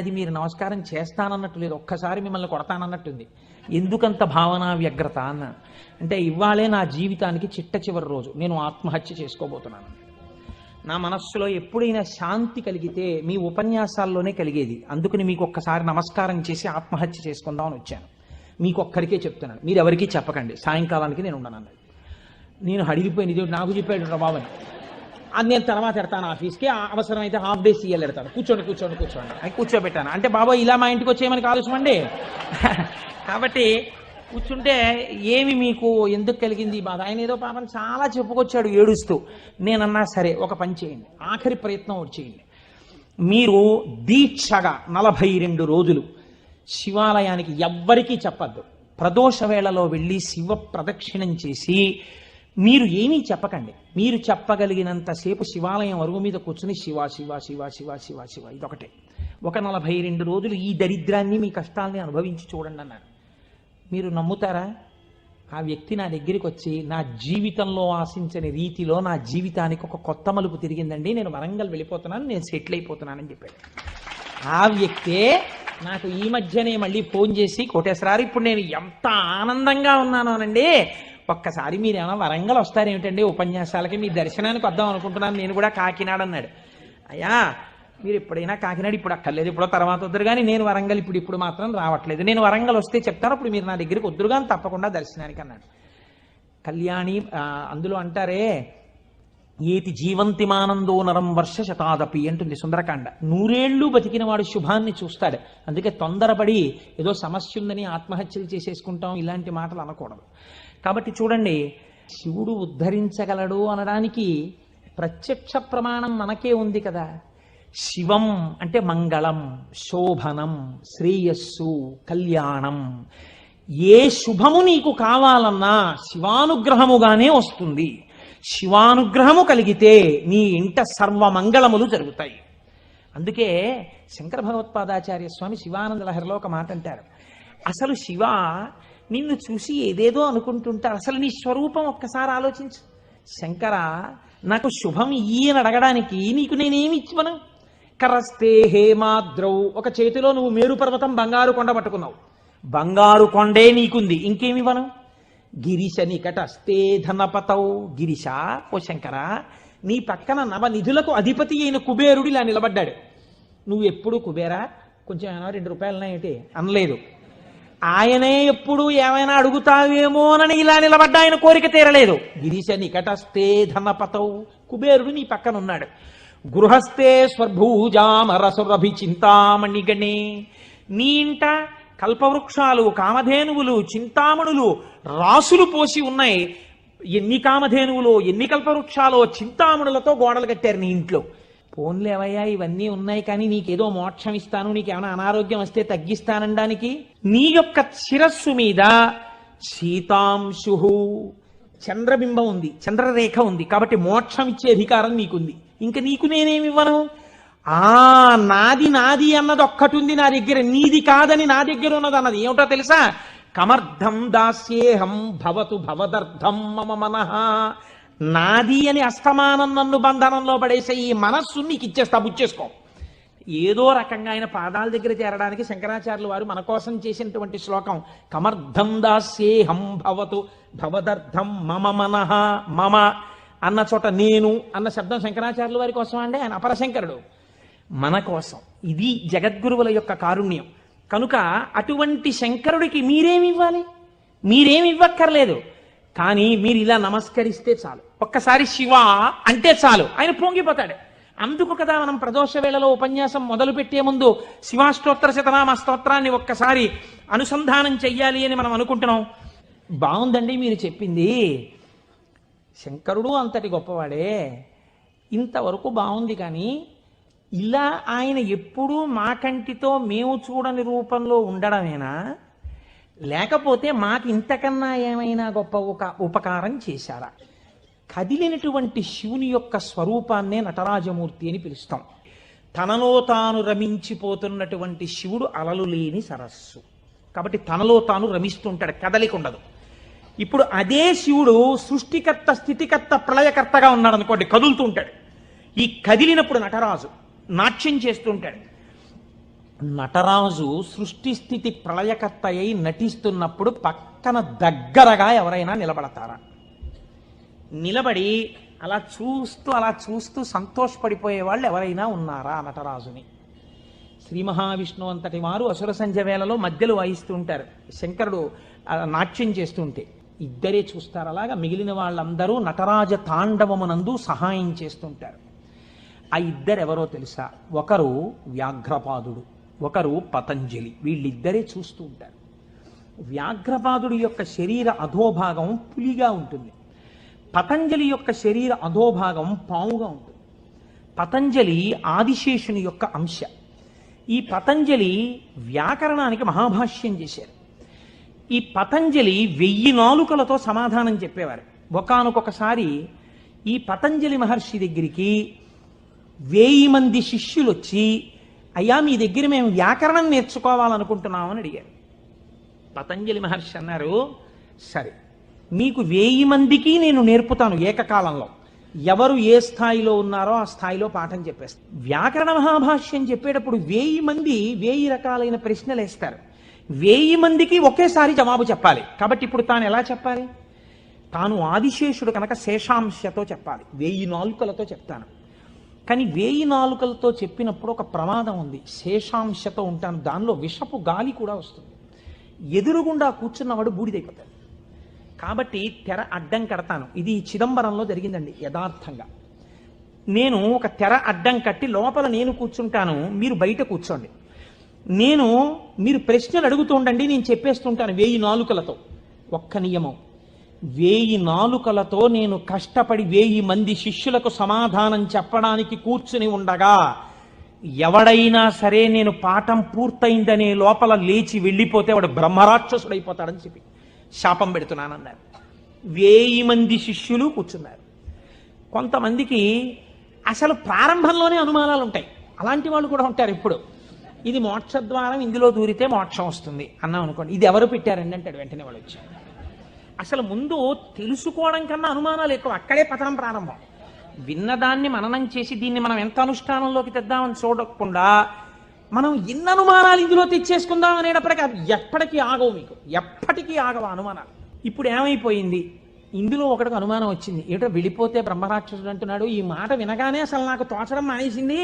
అది మీరు నమస్కారం చేస్తానన్నట్టు లేదు, ఒక్కసారి మిమ్మల్ని కొడతానన్నట్టుంది. ఎందుకంత భావన వ్యగ్రత అన్నాను. అంటే ఇవాళే నా జీవితానికి చిట్ట చివరి రోజు, నేను ఆత్మహత్య చేసుకోబోతున్నాను. నా మనస్సులో ఎప్పుడైనా శాంతి కలిగితే మీ ఉపన్యాసాల్లోనే కలిగేది. అందుకని మీకు ఒక్కసారి నమస్కారం చేసి ఆత్మహత్య చేసుకుందామని వచ్చాను. మీకు ఒక్కరికే చెప్తున్నాను, మీరు ఎవరికీ చెప్పకండి, సాయంకాలానికి నేను ఉండను అన్నది. నేను అడిగిపోయిన ఇది నాకు చెప్పాడు బాబని, అది నేను తర్వాత ఎడతాను ఆఫీస్కి, అవసరమైతే హాఫ్ డే సీఎల్ ఎడతాను, కూర్చోండి అని కూర్చోబెట్టాను. అంటే బాబా ఇలా మా ఇంటికి వచ్చేయమని ఆలోచమండి. కాబట్టి కూర్చుంటే ఏమి మీకు ఎందుకు కలిగింది ఈ బాధ? ఆయన ఏదో పాపం చాలా చెప్పుకొచ్చాడు ఏడుస్తూ. నేనన్నా సరే ఒక పని చేయండి, ఆఖరి ప్రయత్నం ఒకటి చేయండి. మీరు దీక్షగా 42 రోజులు శివాలయానికి ఎవ్వరికీ చెప్పద్దు. ప్రదోష వేళలో వెళ్ళి శివ ప్రదక్షిణం చేసి మీరు ఏమీ చెప్పకండి. మీరు చెప్పగలిగినంతసేపు శివాలయం అరుగు మీద కూర్చుని శివ శివ శివ శివ శివ శివ ఇదొకటే. ఒక 42 రోజులు ఈ దరిద్రాన్ని, మీ కష్టాలని అనుభవించి చూడండి అన్నారు. మీరు నమ్ముతారా? ఆ వ్యక్తి నా దగ్గరికి వచ్చి నా జీవితంలో ఆశించని రీతిలో నా జీవితానికి ఒక కొత్త మలుపు తిరిగిందండి, నేను వరంగల్ వెళ్ళిపోతున్నాను, నేను సెటిల్ అయిపోతున్నానని చెప్పాడు. ఆ వ్యక్తే నాకు ఈ మధ్యనే మళ్ళీ ఫోన్ చేసి, కోటేశ్వరారు ఇప్పుడు నేను ఎంత ఆనందంగా ఉన్నాను అనండి, ఒక్కసారి మీరు ఏమైనా వరంగల్ వస్తారేమిటండి ఉపన్యాసాలకి, మీ దర్శనానికి వద్దాం అనుకుంటున్నాను, నేను కూడా కాకినాడ అన్నాడు. అయ్యా మీరు ఎప్పుడైనా కాకినాడ ఇప్పుడు అక్కర్లేదు, ఇప్పుడు తర్వాత వద్దురు కానీ, నేను వరంగల్ ఇప్పుడు మాత్రం రావట్లేదు, నేను వరంగల్ వస్తే చెప్తాను, అప్పుడు మీరు నా దగ్గరికి వద్దురు కానీ తప్పకుండా దర్శనానికి అన్నాడు. కళ్యాణి అందులో అంటారే, ఏతి జీవంతిమానందో నరం వర్ష శతాదపి అంటుంది సుందరకాండ. 100 ఏళ్ళు బతికిన వాడు శుభాన్ని చూస్తాడు. అందుకే తొందరపడి ఏదో సమస్య ఉందని ఆత్మహత్యలు చేసేసుకుంటాం ఇలాంటి మాటలు అనకూడదు. కాబట్టి చూడండి, శివుడు ఉద్ధరించగలడు అనడానికి ప్రత్యక్ష ప్రమాణం మనకే ఉంది కదా. శివం అంటే మంగళం, శోభనం, శ్రేయస్సు, కళ్యాణం. ఏ శుభము నీకు కావాలన్నా శివానుగ్రహముగానే వస్తుంది. శివానుగ్రహము కలిగితే నీ ఇంట సర్వమంగళములు జరుగుతాయి. అందుకే శంకర భగవత్పాదాచార్య స్వామి శివానంద లహరిలో ఒక మాట అంటారు, అసలు శివ నిన్ను చూసి ఏదేదో అనుకుంటుంటారు, అసలు నీ స్వరూపం ఒక్కసారి ఆలోచించు. శంకర నాకు శుభం ఈయన అడగడానికి నీకు నేనేమి ఇచ్చివను? కరస్తే హేమాద్రౌ, ఒక చేతిలో నువ్వు మేరు పర్వతం బంగారు కొండ పట్టుకున్నావు, బంగారు కొండే నీకుంది, ఇంకేమివ్వను? గిరిశ నికటస్తే ధనపతౌ, గిరిశ ఓ శంకర నీ పక్కన నవనిధులకు అధిపతి అయిన కుబేరుడు ఇలా నిలబడ్డాడు, నువ్వు ఎప్పుడు కుబేరా కొంచెం ఏమైనా 2 రూపాయలనేమిటి అనలేదు. ఆయనే ఎప్పుడు ఏమైనా అడుగుతావేమోనని ఇలా నిలబడ్డా, ఆయన కోరిక తీరలేదు. గిరిశ నికటస్తే ధనపతౌ, కుబేరుడు నీ పక్కన ఉన్నాడు. గృహస్థే స్వర్భూజామరసురభి చింతామణిగణే, నీ ఇంట కల్పవృక్షాలు, కామధేనువులు, చింతామణులు రాసులు పోసి ఉన్నాయి. ఎన్ని కామధేనువులో, ఎన్ని కల్పవృక్షాలో, చింతామణులతో గోడలు కట్టారు నీ ఇంట్లో. పోన్లేవయ్యా ఇవన్నీ ఉన్నాయి కానీ నీకేదో మోక్షం ఇస్తాను, నీకేమైనా అనారోగ్యం వస్తే తగ్గిస్తానడానికి, నీ యొక్క శిరస్సు మీద సీతాంశు చంద్రబింబం ఉంది, చంద్రరేఖ ఉంది, కాబట్టి మోక్షం ఇచ్చే అధికారం నీకుంది. ఇంకా నీకు నేనేమివ్వను? నాది నాది అన్నది ఒక్కటి ఉంది నా దగ్గర, నీది కాదని నా దగ్గర ఉన్నది అన్నది ఏమిటో తెలుసా? కమర్థం దాస్యేహం భవతు భవదర్థం మమ మనః. నాది అని అస్తమానం నన్ను బంధనంలో పడేసే ఈ మనస్సు నీకు ఇచ్చేస్తా, బుచ్చేసుకో. ఏదో రకంగా ఆయన పాదాల దగ్గర చేరడానికి శంకరాచార్యులు వారు మన కోసం చేసినటువంటి శ్లోకం కమర్థం దాస్యేహం భవతు భవదర్థం మమ మనః. మమ అన్న చోట నేను అన్న శబ్దం శంకరాచార్యుల వారి కోసం అండి, ఆయన అపరశంకరుడు, మన కోసం. ఇది జగద్గురువుల యొక్క కారుణ్యం. కనుక అటువంటి శంకరుడికి మీరేమివ్వాలి? మీరేమివ్వక్కర్లేదు. కానీ మీరు ఇలా నమస్కరిస్తే చాలు, ఒక్కసారి శివ అంటే చాలు, ఆయన పొంగిపోతాడు. అందుకు కదా మనం ప్రదోష వేళలో ఉపన్యాసం మొదలు పెట్టే ముందు శివాష్టోత్తర శతనామ స్తోత్రాన్ని ఒక్కసారి అనుసంధానం చెయ్యాలి అని మనం అనుకుంటున్నాం. బాగుందండి మీరు చెప్పింది, శంకరుడు అంతటి గొప్పవాడే, ఇంతవరకు బాగుంది. కానీ ఇలా ఆయన ఎప్పుడూ మా కంటితో మేము చూడని రూపంలో ఉండడమేనా, లేకపోతే మాకు ఇంతకన్నా ఏమైనా గొప్ప ఉపకారం చేశారా? కదిలినటువంటి శివుని యొక్క స్వరూపాన్నే నటరాజమూర్తి అని పిలుస్తాం. తనలో తాను రమించిపోతున్నటువంటి శివుడు అలలు లేని సరస్సు, కాబట్టి తనలో తాను రమిస్తుంటాడు, కదలిక ఉండదు. ఇప్పుడు అదే శివుడు సృష్టికర్త, స్థితికర్త, ప్రళయకర్తగా ఉన్నాడు అనుకోండి, కదులుతూ ఉంటాడు. ఈ కదిలినప్పుడు నటరాజు నాట్యం చేస్తుంటాడు. నటరాజు సృష్టి స్థితి ప్రళయకర్త అయి నటిస్తున్నప్పుడు పక్కన దగ్గరగా ఎవరైనా నిలబడతారా? నిలబడి అలా చూస్తూ సంతోషపడిపోయే వాళ్ళు ఎవరైనా ఉన్నారా నటరాజుని? శ్రీ మహావిష్ణువు అంతటి వారు అసుర సంధ్య వేళలో మధ్యలో వాయిస్తూ ఉంటారు, శంకరుడు నాట్యం చేస్తుంటే ఇద్దరే చూస్తారు. అలాగా మిగిలిన వాళ్ళందరూ నటరాజ తాండవమునందు సహాయం చేస్తుంటారు. ఆ ఇద్దరు ఎవరో తెలుసా? ఒకరు వ్యాఘ్రపాదుడు, ఒకరు పతంజలి. వీళ్ళిద్దరే చూస్తూ ఉంటారు. వ్యాఘ్రపాదుడి యొక్క శరీర అధోభాగం పులిగా ఉంటుంది, పతంజలి యొక్క శరీర అధోభాగం పావుగా ఉంటుంది. పతంజలి ఆదిశేషుని యొక్క అంశ. ఈ పతంజలి వ్యాకరణానికి మహాభాష్యం చేశారు. ఈ పతంజలి 1000 నాలుకలతో సమాధానం చెప్పేవారు. ఒకానొకసారి ఈ పతంజలి మహర్షి దగ్గరికి 1000 మంది శిష్యులు వచ్చి, అయ్యా మీ దగ్గర మేము వ్యాకరణం నేర్చుకోవాలనుకుంటున్నామని అడిగారు. పతంజలి మహర్షి అన్నారు, సరే మీకు 1000 మందికి నేను నేర్పుతాను ఏకకాలంలో. ఎవరు ఏ స్థాయిలో ఉన్నారో ఆ స్థాయిలో పాఠం చెప్పేస్తారు. వ్యాకరణ మహాభాష్యం చెప్పేటప్పుడు 1000 మంది 1000 రకాలైన ప్రశ్నలు వేస్తారు. 1000 మందికి ఒకేసారి జవాబు చెప్పాలి. కాబట్టి ఇప్పుడు తాను ఎలా చెప్పాలి? తాను ఆదిశేషుడు కనుక శేషాంశతో చెప్పాలి, 1000 నాలుకలతో చెప్తాను. కానీ 1000 నాలుకలతో చెప్పినప్పుడు ఒక ప్రమాదం ఉంది. శేషాంశతో ఉంటాను, దానిలో విషపు గాలి కూడా వస్తుంది. ఎదురుగుండా కూర్చున్నవాడు బూడిదైపోతాడు. కాబట్టి తెర అడ్డం కడతాను. ఇది చిదంబరంలో జరిగిందండి యథార్థంగా. నేను ఒక తెర అడ్డం కట్టి లోపల నేను కూర్చుంటాను, మీరు బయట కూర్చోండి. మీరు ప్రశ్నలు అడుగుతూ ఉండండి, నేను చెప్పేస్తుంటాను 1000 నాలుకలతో. ఒక్క నియమం, 1000 నాలుకలతో నేను కష్టపడి 1000 మంది శిష్యులకు సమాధానం చెప్పడానికి కూర్చుని ఉండగా ఎవడైనా సరే నేను పాఠం పూర్తయిందనే లోపల లేచి వెళ్ళిపోతే వాడు బ్రహ్మరాక్షసుడైపోతాడని చెప్పి శాపం పెడుతున్నానన్నారు. 1000 మంది శిష్యులు కూర్చున్నారు. కొంతమందికి అసలు ప్రారంభంలోనే అనుమానాలు ఉంటాయి. అలాంటి వాళ్ళు కూడా ఉంటారు. ఇప్పుడు ఇది మోక్షద్వారం, ఇందులో దూరితే మోక్షం వస్తుంది అన్నాం అనుకోండి, ఇది ఎవరు పెట్టారండి అంటాడు. వెంటనే వాడు వచ్చి అసలు ముందు తెలుసుకోవడం కన్నా అనుమానాలు ఎక్కువ. అక్కడే పతనం ప్రారంభం. విన్నదాన్ని మననం చేసి దీన్ని మనం ఎంత అనుష్ఠానంలోకి తెద్దామని చూడకుండా మనం ఎన్ని అనుమానాలు ఇందులో తెచ్చేసుకుందాం అనేటప్పటికీ అది ఎప్పటికీ ఆగవు, మీకు ఎప్పటికీ ఆగవు అనుమానాలు. ఇప్పుడు ఏమైపోయింది, ఇందులో ఒకటికి అనుమానం వచ్చింది. ఏటో వెళ్ళిపోతే బ్రహ్మరాక్షసుడు అంటున్నాడు. ఈ మాట వినగానే అసలు నాకు తోచడం మానేసింది.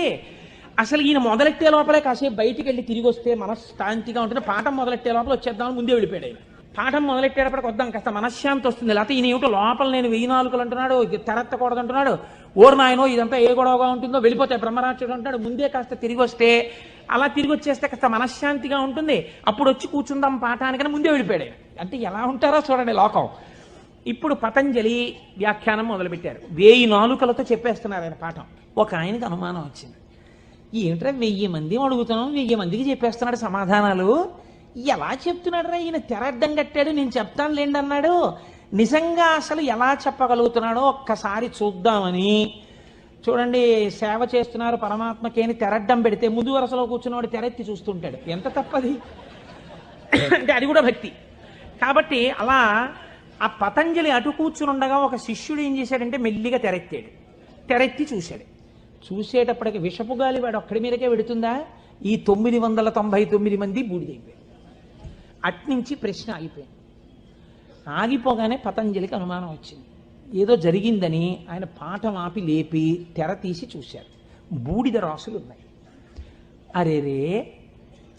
అసలు ఈయన మొదలెట్టే లోపలే కాసేపు బయటికి వెళ్ళి తిరిగి వస్తే మనశ్శాంతిగా ఉంటుంది. పాఠం మొదలెట్టే లోపల వచ్చేద్దామని ముందే వెళ్ళిపోయాడు ఆయన. పాఠం మొదలెట్టేటప్పటికి వద్దాం, కాస్త మనశ్శాంతి వస్తుంది. లేకపోతే ఈయన ఏమిటో లోపల నేను 1000 నాలుకలు అంటున్నాడు, తెరెత్తకూడదు అంటున్నాడు, ఓరు నాయనో ఇదంతా ఏ గొడవగా ఉంటుందో, వెళ్ళిపోతే బ్రహ్మరాక్షసుడు అంటాడు. ముందే కాస్త తిరిగి వస్తే, అలా తిరిగి వచ్చేస్తే కాస్త మనశ్శాంతిగా ఉంటుంది. అప్పుడు వచ్చి కూర్చుందాం పాఠానికని ముందే వెళ్ళిపోయాడు. అంటే ఎలా ఉంటారో చూడండి లోకం. ఇప్పుడు పతంజలి వ్యాఖ్యానం మొదలుపెట్టారు. 1000 నాలుకలతో చెప్పేస్తున్నారు ఆయన పాఠం. ఒక ఆయనకి అనుమానం వచ్చింది, ఏమిట్రా 1000 మంది అడుగుతున్నాం, 1000 మందికి చెప్పేస్తున్నాడు సమాధానాలు, ఎలా చెప్తున్నాడు రా ఈయన? తెరడ్డం కట్టాడు, నేను చెప్తాను లేండి అన్నాడు. నిజంగా అసలు ఎలా చెప్పగలుగుతున్నాడో ఒక్కసారి చూద్దామని. చూడండి, సేవ చేస్తున్నారు పరమాత్మకి అని తెరడ్డం పెడితే ముందు వరుసలో కూర్చున్నవాడు తెరెత్తి చూస్తుంటాడు. ఎంత తప్పది అంటే అది కూడా భక్తి. కాబట్టి అలా ఆ పతంజలి అటు కూర్చుని ఉండగా ఒక శిష్యుడు ఏం చేశాడంటే మెల్లిగా తెరెత్తాడు. తెరెత్తి చూశాడు. చూసేటప్పటికి విషపు గాలి వాడు ఒక్కడి మీదకే పెడుతుందా? ఈ 999 మంది బూడిదైపోయాడు. అట్నుంచి ప్రశ్న ఆగిపోయింది. ఆగిపోగానే పతంజలికి అనుమానం వచ్చింది, ఏదో జరిగిందని. ఆయన పాఠం ఆపి లేపి తెర తీసి చూశారు. బూడిద రాసులు ఉన్నాయి. అరేరే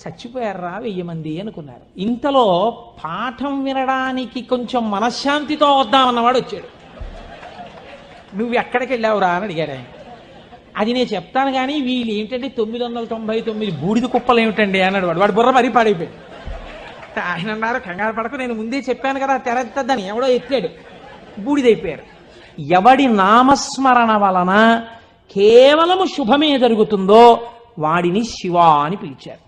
చచ్చిపోయారా 1000 మంది అనుకున్నారు. ఇంతలో పాఠం వినడానికి కొంచెం మనశ్శాంతితో వద్దామన్నవాడు వచ్చాడు. నువ్వు ఎక్కడికి వెళ్ళావురా అని అడిగాడు ఆయన. అది నేను చెప్తాను కానీ వీళ్ళు ఏంటంటే 999 బూడిద కుప్పలు ఏమిటండి అన్నాడు వాడు. వాడు బుర్ర మరీ పాడైపోయాడు. ఆయన అన్నారు, కంగారు పడకు, నేను ముందే చెప్పాను కదా తెరద్దని. ఎవడో ఎత్తాడు, బూడిదైపోయారు. ఎవడి నామస్మరణ వలన కేవలము శుభమే జరుగుతుందో వాడిని శివ అని పిలిచారు.